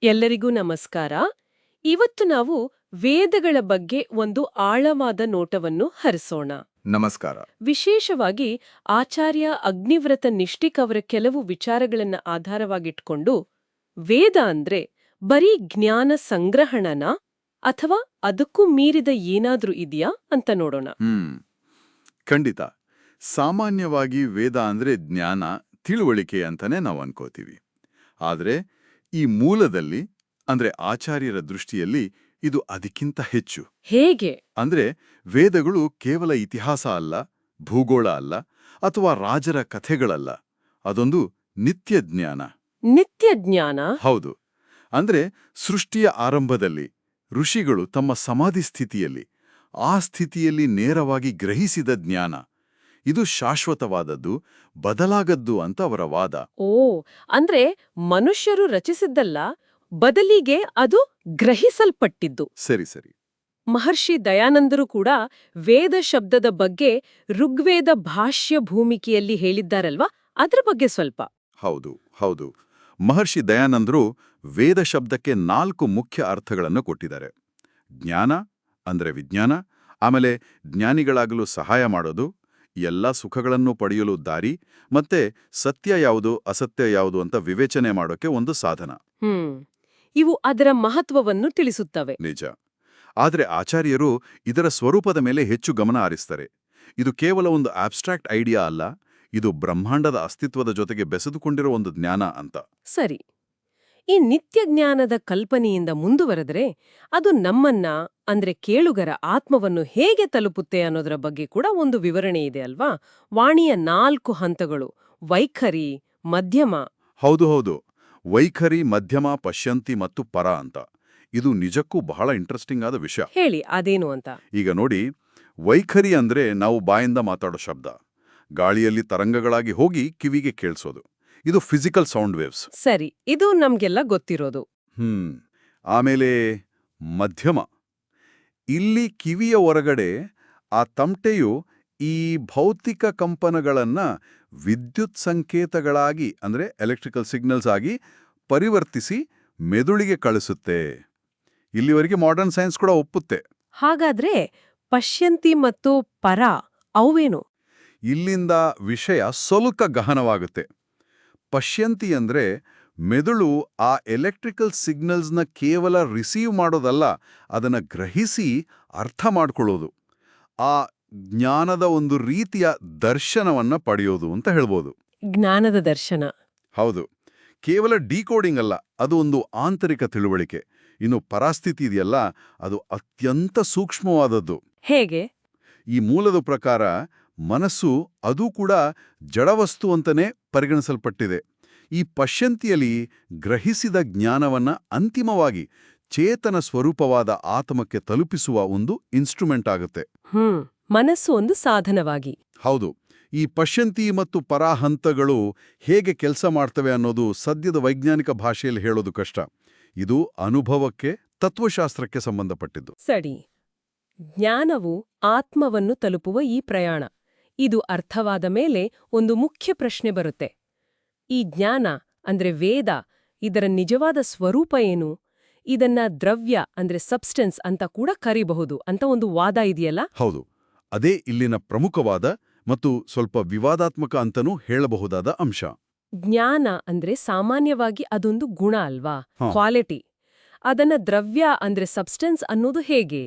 ಎಲ್ಲರಿಗೂ ನಮಸ್ಕಾರ. ಇವತ್ತು ನಾವು ವೇದಗಳ ಬಗ್ಗೆ ಒಂದು ಆಳವಾದ ನೋಟವನ್ನು ಹರಿಸೋಣ. ನಮಸ್ಕಾರ. ವಿಶೇಷವಾಗಿ ಆಚಾರ್ಯ ಅಗ್ನಿವ್ರತ ನಿಷ್ಠಿಕ್ ಅವರ ಕೆಲವು ವಿಚಾರಗಳನ್ನ ಆಧಾರವಾಗಿಟ್ಕೊಂಡು ವೇದ ಅಂದ್ರೆ ಬರೀ ಜ್ಞಾನ ಸಂಗ್ರಹಣನ ಅಥವಾ ಅದಕ್ಕೂ ಮೀರಿದ ಏನಾದ್ರೂ ಇದೆಯಾ ಅಂತ ನೋಡೋಣ. ಖಂಡಿತ. ಸಾಮಾನ್ಯವಾಗಿ ವೇದ ಅಂದ್ರೆ ಜ್ಞಾನ, ತಿಳುವಳಿಕೆ ಅಂತಾನೆ ನಾವು ಅನ್ಕೋತೀವಿ. ಆದ್ರೆ ಈ ಮೂಲದಲ್ಲಿ ಅಂದ್ರೆ ಆಚಾರ್ಯರ ದೃಷ್ಟಿಯಲ್ಲಿ ಇದು ಅದಕ್ಕಿಂತ ಹೆಚ್ಚು. ಹೇಗೆ? ಅಂದ್ರೆ ವೇದಗಳು ಕೇವಲ ಇತಿಹಾಸ ಅಲ್ಲ, ಭೂಗೋಳ ಅಲ್ಲ, ಅಥವಾ ರಾಜರ ಕಥೆಗಳಲ್ಲ. ಅದೊಂದು ನಿತ್ಯ ಜ್ಞಾನ. ನಿತ್ಯ ಜ್ಞಾನ? ಹೌದು. ಅಂದ್ರೆ ಸೃಷ್ಟಿಯ ಆರಂಭದಲ್ಲಿ ಋಷಿಗಳು ತಮ್ಮ ಸಮಾಧಿ ಸ್ಥಿತಿಯಲ್ಲಿ ಆ ಸ್ಥಿತಿಯಲ್ಲಿ ನೇರವಾಗಿ ಗ್ರಹಿಸಿದ ಜ್ಞಾನ. ಇದು ಶಾಶ್ವತವಾದದ್ದು, ಬದಲಾಗದ್ದು ಅಂತ ಅವರ ವಾದ. ಓ, ಅಂದ್ರೆ ಮನುಷ್ಯರು ರಚಿಸಿದ್ದಲ್ಲ, ಬದಲಿಗೆ ಅದು ಗ್ರಹಿಸಲ್ಪಟ್ಟಿದ್ದು. ಸರಿ ಸರಿ. ಮಹರ್ಷಿ ದಯಾನಂದರು ಕೂಡ ವೇದ ಶಬ್ದದ ಬಗ್ಗೆ ಋಗ್ವೇದ ಭಾಷ್ಯ ಭೂಮಿಕೆಯಲ್ಲಿ ಹೇಳಿದ್ದಾರಲ್ವಾ, ಅದ್ರ ಬಗ್ಗೆ ಸ್ವಲ್ಪ. ಹೌದು ಹೌದು. ಮಹರ್ಷಿ ದಯಾನಂದರು ವೇದ ಶಬ್ದಕ್ಕೆ 4 ಮುಖ್ಯ ಅರ್ಥಗಳನ್ನು ಕೊಟ್ಟಿದ್ದಾರೆ. ಜ್ಞಾನ ಅಂದ್ರೆ ವಿಜ್ಞಾನ, ಆಮೇಲೆ ಜ್ಞಾನಿಗಳಾಗಲು ಸಹಾಯ ಮಾಡೋದು, ಎಲ್ಲ ಸುಖಗಳನ್ನು ಪಡೆಯಲು ದಾರಿ, ಮತ್ತೆ ಸತ್ಯ ಯಾವುದು ಅಸತ್ಯ ಯಾವುದು ಅಂತ ವಿವೇಚನೆ ಮಾಡೋಕೆ ಒಂದು ಸಾಧನ. ಇವು ಅದರ ಮಹತ್ವವನ್ನು ತಿಳಿಸುತ್ತವೆ. ನಿಜ. ಆದ್ರೆ ಆಚಾರ್ಯರು ಇದರ ಸ್ವರೂಪದ ಮೇಲೆ ಹೆಚ್ಚು ಗಮನ ಹರಿಸ್ತಾರೆ. ಇದು ಕೇವಲ ಒಂದು ಆಬ್ಸ್ಟ್ರಾಕ್ಟ್ ಐಡಿಯಾ ಅಲ್ಲ, ಇದು ಬ್ರಹ್ಮಾಂಡದ ಅಸ್ತಿತ್ವದ ಜೊತೆಗೆ ಬೆಸೆದುಕೊಂಡಿರೋ ಒಂದು ಜ್ಞಾನ ಅಂತ. ಸರಿ. ಈ ನಿತ್ಯ ಜ್ಞಾನದ ಕಲ್ಪನೆಯಿಂದ ಮುಂದುವರೆದರೆ ಅದು ನಮ್ಮನ್ನ ಅಂದ್ರೆ ಕೇಳುಗರ ಆತ್ಮವನ್ನು ಹೇಗೆ ತಲುಪುತ್ತೆ ಅನ್ನೋದರ ಬಗ್ಗೆ ಕೂಡ ಒಂದು ವಿವರಣೆ ಇದೆ ಅಲ್ವಾ? ವಾಣಿಯ 4 ಹಂತಗಳು: ವೈಖರಿ, ಮಧ್ಯಮ. ಹೌದು ಹೌದು. ವೈಖರಿ, ಮಧ್ಯಮ, ಪಶ್ಯಂತಿ ಮತ್ತು ಪರ ಅಂತ. ಇದು ನಿಜಕ್ಕೂ ಬಹಳ ಇಂಟ್ರೆಸ್ಟಿಂಗ್ ಆದ ವಿಷಯ. ಹೇಳಿ, ಅದೇನು ಅಂತ. ಈಗ ನೋಡಿ, ವೈಖರಿ ಅಂದ್ರೆ ನಾವು ಬಾಯಿಂದ ಮಾತಾಡೋ ಶಬ್ದ ಗಾಳಿಯಲ್ಲಿ ತರಂಗಗಳಾಗಿ ಹೋಗಿ ಕಿವಿಗೆ ಕೇಳಿಸೋದು. ಇದು ಫಿಸಿಕಲ್ ಸೌಂಡ್ ವೇವ್ಸ್. ಸರಿ, ಇದು ನಮ್ಗೆಲ್ಲ ಗೊತ್ತಿರೋದು. ಆಮೇಲೆ ಮಧ್ಯಮ. ಇಲ್ಲಿ ಕಿವಿಯ ಹೊರಗಡೆ ಆ ತಮಟೆಯು ಈ ಭೌತಿಕ ಕಂಪನಗಳನ್ನ ವಿದ್ಯುತ್ ಸಂಕೇತಗಳಾಗಿ ಅಂದ್ರೆ ಎಲೆಕ್ಟ್ರಿಕಲ್ ಸಿಗ್ನಲ್ಸ್ ಆಗಿ ಪರಿವರ್ತಿಸಿ ಮೆದುಳಿಗೆ ಕಳಿಸುತ್ತೆ. ಇಲ್ಲಿವರೆಗೆ ಮಾಡರ್ನ್ ಸೈನ್ಸ್ ಕೂಡ ಒಪ್ಪುತ್ತೆ. ಹಾಗಾದ್ರೆ ಪಶ್ಯಂತಿ ಮತ್ತು ಪರ ಅವೇನು? ಇಲ್ಲಿಂದ ವಿಷಯ ಸ್ವಲ್ಪ ಗಹನವಾಗುತ್ತೆ. ಪಶ್ಯಂತಿ ಅಂದ್ರೆ ಮೆದುಳು ಆ ಎಲೆಕ್ಟ್ರಿಕಲ್ ಸಿಗ್ನಲ್ಸ್ನ ಕೇವಲ ರಿಸೀವ್ ಮಾಡೋದಲ್ಲ, ಅದನ್ನು ಗ್ರಹಿಸಿ ಅರ್ಥ ಮಾಡ್ಕೊಳ್ಳೋದು. ಆ ಜ್ಞಾನದ ಒಂದು ರೀತಿಯ ದರ್ಶನವನ್ನ ಪಡೆಯೋದು ಅಂತ ಹೇಳ್ಬೋದು. ಜ್ಞಾನದ ದರ್ಶನ. ಹೌದು. ಕೇವಲ ಡಿಕೋಡಿಂಗ್ ಅಲ್ಲ, ಅದು ಒಂದು ಆಂತರಿಕ ತಿಳುವಳಿಕೆ. ಇನ್ನು ಪರಾಸ್ಥಿತಿ ಇದೆಯಲ್ಲ, ಅದು ಅತ್ಯಂತ ಸೂಕ್ಷ್ಮವಾದದ್ದು. ಹೇಗೆ? ಈ ಮೂಲದ ಪ್ರಕಾರ ಮನಸ್ಸು ಅದೂ ಕೂಡ ಜಡವಸ್ತು ಅಂತಲೇ ಪರಿಗಣಿಸಲ್ಪಟ್ಟಿದೆ. ಈ ಪಶ್ಯಂತಿಯಲ್ಲಿ ಗ್ರಹಿಸಿದ ಜ್ಞಾನವನ್ನ ಅಂತಿಮವಾಗಿ ಚೇತನ ಸ್ವರೂಪವಾದ ಆತ್ಮಕ್ಕೆ ತಲುಪಿಸುವ ಒಂದು ಇನ್ಸ್ಟ್ರೂಮೆಂಟ್ ಆಗುತ್ತೆ. ಮನಸ್ಸು ಒಂದು ಸಾಧನವಾಗಿ. ಹೌದು. ಈ ಪಶ್ಯಂತಿ ಮತ್ತು ಪರಾಹಂತಗಳು ಹೇಗೆ ಕೆಲಸ ಮಾಡ್ತವೆ ಅನ್ನೋದು ಸದ್ಯದ ವೈಜ್ಞಾನಿಕ ಭಾಷೆಯಲ್ಲಿ ಹೇಳೋದು ಕಷ್ಟ. ಇದು ಅನುಭವಕ್ಕೆ, ತತ್ವಶಾಸ್ತ್ರಕ್ಕೆ ಸಂಬಂಧಪಟ್ಟಿದ್ದು. ಸರಿ. ಜ್ಞಾನವು ಆತ್ಮವನ್ನು ತಲುಪುವ ಈ ಪ್ರಯಾಣ, ಇದು ಅರ್ಥವಾದ ಮೇಲೆ ಒಂದು ಮುಖ್ಯ ಪ್ರಶ್ನೆ ಬರುತ್ತೆ. ಈ ಜ್ಞಾನ ಅಂದ್ರೆ ವೇದ, ಇದರ ನಿಜವಾದ ಸ್ವರೂಪ ಏನು? ಇದನ್ನ ದ್ರವ್ಯ ಅಂದ್ರೆ ಸಬ್ಸ್ಟೆನ್ಸ್ ಅಂತ ಕೂಡ ಕರಿಬಹುದು ಅಂತ ಒಂದು ವಾದ ಇದೆಯಲ್ಲ? ಹೌದು. ಅದೇ ಇಲ್ಲಿನ ಪ್ರಮುಖವಾದ ಮತ್ತು ಸ್ವಲ್ಪ ವಿವಾದಾತ್ಮಕ ಅಂತನೂ ಹೇಳಬಹುದಾದ ಅಂಶ. ಜ್ಞಾನ ಅಂದ್ರೆ ಸಾಮಾನ್ಯವಾಗಿ ಅದೊಂದು ಗುಣ ಅಲ್ವಾ, ಕ್ವಾಲಿಟಿ. ಅದನ್ನ ದ್ರವ್ಯ ಅಂದ್ರೆ ಸಬ್ಸ್ಟೆನ್ಸ್ ಅನ್ನೋದು ಹೇಗೆ?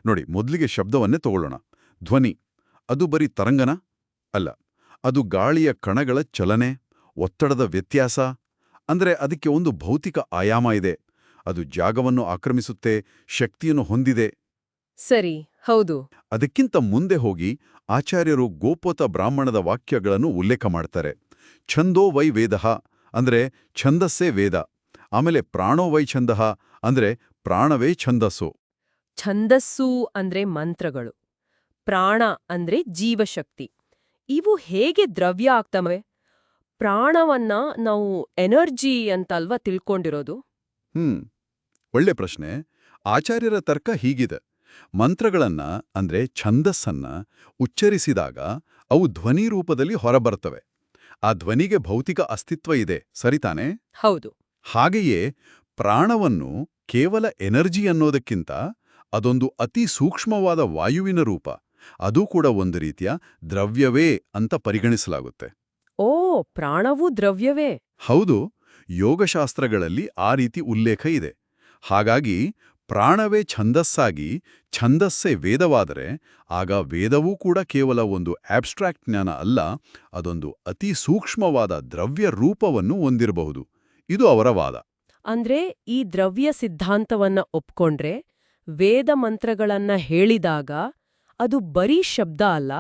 ನೋಡಿ, ಮೊದಲಿಗೆ ಶಬ್ದವನ್ನೇ ತಗೊಳ್ಳೋಣ. ಧ್ವನಿ ಅದು ಬರೀ ತರಂಗನ ಅಲ್ಲ, ಅದು ಗಾಳಿಯ ಕಣಗಳ ಚಲನೆ, ಒತ್ತಡದ ವ್ಯತ್ಯಾಸ. ಅಂದ್ರೆ ಅದಕ್ಕೆ ಒಂದು ಭೌತಿಕ ಆಯಾಮ ಇದೆ. ಅದು ಜಾಗವನ್ನು ಆಕ್ರಮಿಸುತ್ತೆ, ಶಕ್ತಿಯನ್ನು ಹೊಂದಿದೆ. ಸರಿ, ಹೌದು. ಅದಕ್ಕಿಂತ ಮುಂದೆ ಹೋಗಿ ಆಚಾರ್ಯರು ಗೋಪೋತ ಬ್ರಾಹ್ಮಣದ ವಾಕ್ಯಗಳನ್ನು ಉಲ್ಲೇಖ ಮಾಡ್ತಾರೆ. ಛಂದೋ ವೈ ವೇದಃ ಅಂದ್ರೆ ಛಂದಸ್ಸೇ ವೇದ. ಆಮೇಲೆ ಪ್ರಾಣೋ ವೈ ಛಂದಃ ಅಂದ್ರೆ ಪ್ರಾಣವೇ ಛಂದಸ್ಸು. ಛಂದಸ್ಸು ಅಂದ್ರೆ ಮಂತ್ರಗಳು, ಪ್ರಾಣ ಅಂದ್ರೆ ಜೀವಶಕ್ತಿ. ಇವು ಹೇಗೆ ದ್ರವ್ಯ ಆಗ್ತವೆ? ಪ್ರಾಣವನ್ನ ನಾವು ಎನರ್ಜಿ ಅಂತಲ್ವಾ ತಿಳ್ಕೊಂಡಿರೋದು? ಒಳ್ಳೆ ಪ್ರಶ್ನೆ. ಆಚಾರ್ಯರ ತರ್ಕ ಹೀಗಿದೆ. ಮಂತ್ರಗಳನ್ನ ಅಂದ್ರೆ ಛಂದಸ್ಸನ್ನ ಉಚ್ಚರಿಸಿದಾಗ ಅವು ಧ್ವನಿ ರೂಪದಲ್ಲಿ ಹೊರಬರ್ತವೆ. ಆ ಧ್ವನಿಗೆ ಭೌತಿಕ ಅಸ್ತಿತ್ವ ಇದೆ, ಸರಿತಾನೆ? ಹೌದು. ಹಾಗೆಯೇ ಪ್ರಾಣವನ್ನು ಕೇವಲ ಎನರ್ಜಿ ಅನ್ನೋದಕ್ಕಿಂತ ಅದೊಂದು ಅತಿ ಸೂಕ್ಷ್ಮವಾದ ವಾಯುವಿನ ರೂಪ, ಅದೂ ಕೂಡ ಒಂದು ರೀತಿಯ ದ್ರವ್ಯವೇ ಅಂತ ಪರಿಗಣಿಸಲಾಗುತ್ತೆ. ಓ, ಪ್ರಾಣವೂ ದ್ರವ್ಯವೇ? ಹೌದು, ಯೋಗಶಾಸ್ತ್ರಗಳಲ್ಲಿ ಆ ರೀತಿ ಉಲ್ಲೇಖ ಇದೆ. ಹಾಗಾಗಿ ಪ್ರಾಣವೇ ಛಂದಸ್ಸಾಗಿ, ಛಂದಸ್ಸೇ ವೇದವಾದರೆ ಆಗ ವೇದವೂ ಕೂಡ ಕೇವಲ ಒಂದು ಆಬ್ಸ್ಟ್ರಾಕ್ಟ್ ಜ್ಞಾನ ಅಲ್ಲ, ಅದೊಂದು ಅತಿ ಸೂಕ್ಷ್ಮವಾದ ದ್ರವ್ಯ ರೂಪವನ್ನು ಹೊಂದಿರಬಹುದು. ಇದು ಅವರ ವಾದ. ಅಂದ್ರೆ ಈ ದ್ರವ್ಯ ಸಿದ್ಧಾಂತವನ್ನ ಒಪ್ಕೊಂಡ್ರೆ ವೇದ ಮಂತ್ರಗಳನ್ನ ಹೇಳಿದಾಗ ಅದು ಬರೀ ಶಬ್ದ ಅಲ್ಲ,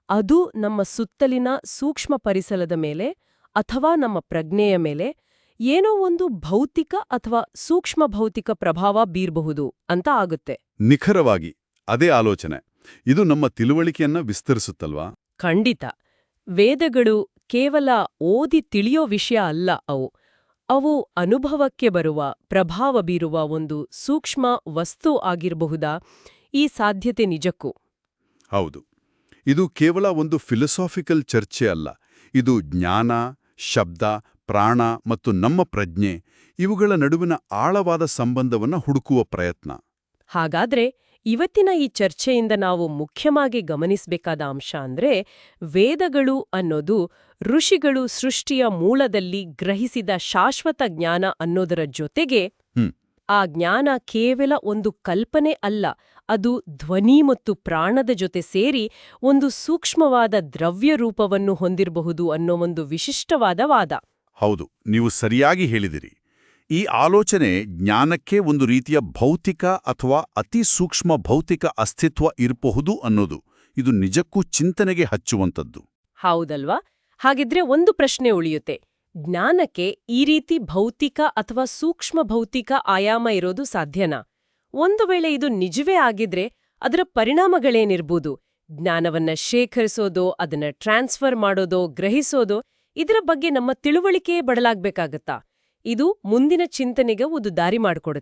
ಅದು ನಮ್ಮ ಸುತ್ತಲಿನ ಸೂಕ್ಷ್ಮ ಪರಿಸರದ ಮೇಲೆ ಅಥವಾ ನಮ್ಮ ಪ್ರಜ್ಞೆಯ ಮೇಲೆ ಏನೋ ಒಂದು ಭೌತಿಕ ಅಥವಾ ಸೂಕ್ಷ್ಮ ಭೌತಿಕ ಪ್ರಭಾವ ಬೀರಬಹುದು ಅಂತ ಆಗುತ್ತೆ. ನಿಖರವಾಗಿ ಅದೇ ಆಲೋಚನೆ. ಇದು ನಮ್ಮ ತಿಳುವಳಿಕೆಯನ್ನ ವಿಸ್ತರಿಸುತ್ತಲ್ವಾ? ಖಂಡಿತ. ವೇದಗಳು ಕೇವಲ ಓದಿ ತಿಳಿಯೋ ವಿಷಯ ಅಲ್ಲ ಅವು ಅನುಭವಕ್ಕೆ ಬರುವ, ಪ್ರಭಾವ ಬೀರುವ ಒಂದು ಸೂಕ್ಷ್ಮ ವಸ್ತು ಆಗಿರಬಹುದಾ? ಈ ಸಾಧ್ಯತೆ ನಿಜಕ್ಕೂ ಹೌದು. ಇದು ಕೇವಲ ಒಂದು ಫಿಲಸಾಫಿಕಲ್ ಚರ್ಚೆ ಅಲ್ಲ. ಇದು ಜ್ಞಾನ, ಶಬ್ದ, ಪ್ರಾಣ ಮತ್ತು ನಮ್ಮ ಪ್ರಜ್ಞೆ ಇವುಗಳ ನಡುವಿನ ಆಳವಾದ ಸಂಬಂಧವನ್ನು ಹುಡುಕುವ ಪ್ರಯತ್ನ. ಹಾಗಾದ್ರೆ ಇವತ್ತಿನ ಈ ಚರ್ಚೆಯಿಂದ ನಾವು ಮುಖ್ಯವಾಗಿ ಗಮನಿಸಬೇಕಾದ ಅಂಶ ಅಂದ್ರೆ, ವೇದಗಳು ಅನ್ನೋದು ಋಷಿಗಳು ಸೃಷ್ಟಿಯ ಮೂಲದಲ್ಲಿ ಗ್ರಹಿಸಿದ ಶಾಶ್ವತ ಜ್ಞಾನ ಅನ್ನೋದರ ಜೊತೆಗೆ ಆ ಜ್ಞಾನ ಕೇವಲ ಒಂದು ಕಲ್ಪನೆ ಅಲ್ಲ, ಅದು ಧ್ವನಿ ಮತ್ತು ಪ್ರಾಣದ ಜೊತೆ ಸೇರಿ ಒಂದು ಸೂಕ್ಷ್ಮವಾದ ದ್ರವ್ಯ ರೂಪವನ್ನು ಹೊಂದಿರಬಹುದು ಅನ್ನೋ ಒಂದು ವಿಶಿಷ್ಟವಾದ ವಾದ. ಹೌದು, ನೀವು ಸರಿಯಾಗಿ ಹೇಳಿದಿರಿ. ಈ ಆಲೋಚನೆ ಜ್ಞಾನಕ್ಕೆ ಒಂದು ರೀತಿಯ ಭೌತಿಕ ಅಥವಾ ಅತಿ ಸೂಕ್ಷ್ಮ ಭೌತಿಕ ಅಸ್ತಿತ್ವ ಇರಬಹುದು ಅನ್ನೋದು, ಇದು ನಿಜಕ್ಕೂ ಚಿಂತನೆಗೆ ಹಚ್ಚುವಂಥದ್ದು. ಹೌದಲ್ವಾ? ಹಾಗಿದ್ರೆ ಒಂದು ಪ್ರಶ್ನೆ ಉಳಿಯುತ್ತೆ. ಜ್ಞಾನಕ್ಕೆ ಈ ರೀತಿ ಭೌತಿಕ ಅಥವಾ ಸೂಕ್ಷ್ಮ ಭೌತಿಕ ಆಯಾಮ ಇರೋದು ಸಾಧ್ಯನಾ? ಒಂದು ವೇಳೆ ಇದು ನಿಜವೇ ಆಗಿದ್ರೆ ಅದರ ಪರಿಣಾಮಗಳೇನಿರ್ಬೋದು? ಜ್ಞಾನವನ್ನ ಶೇಖರಿಸೋದೋ, ಅದನ್ನ ಟ್ರಾನ್ಸ್ಫರ್ ಮಾಡೋದೋ, ಗ್ರಹಿಸೋದೋ, ಇದರ ಬಗ್ಗೆ ನಮ್ಮ ತಿಳುವಳಿಕೆಯೇ ಬದಲಾಗ್ಬೇಕಾಗತ್ತಾ? ಇದು ಮುಂದಿನ ಚಿಂತನೆಗೆ ಒಂದು ದಾರಿ ಮಾಡಿಕೊಡುತ್ತೆ.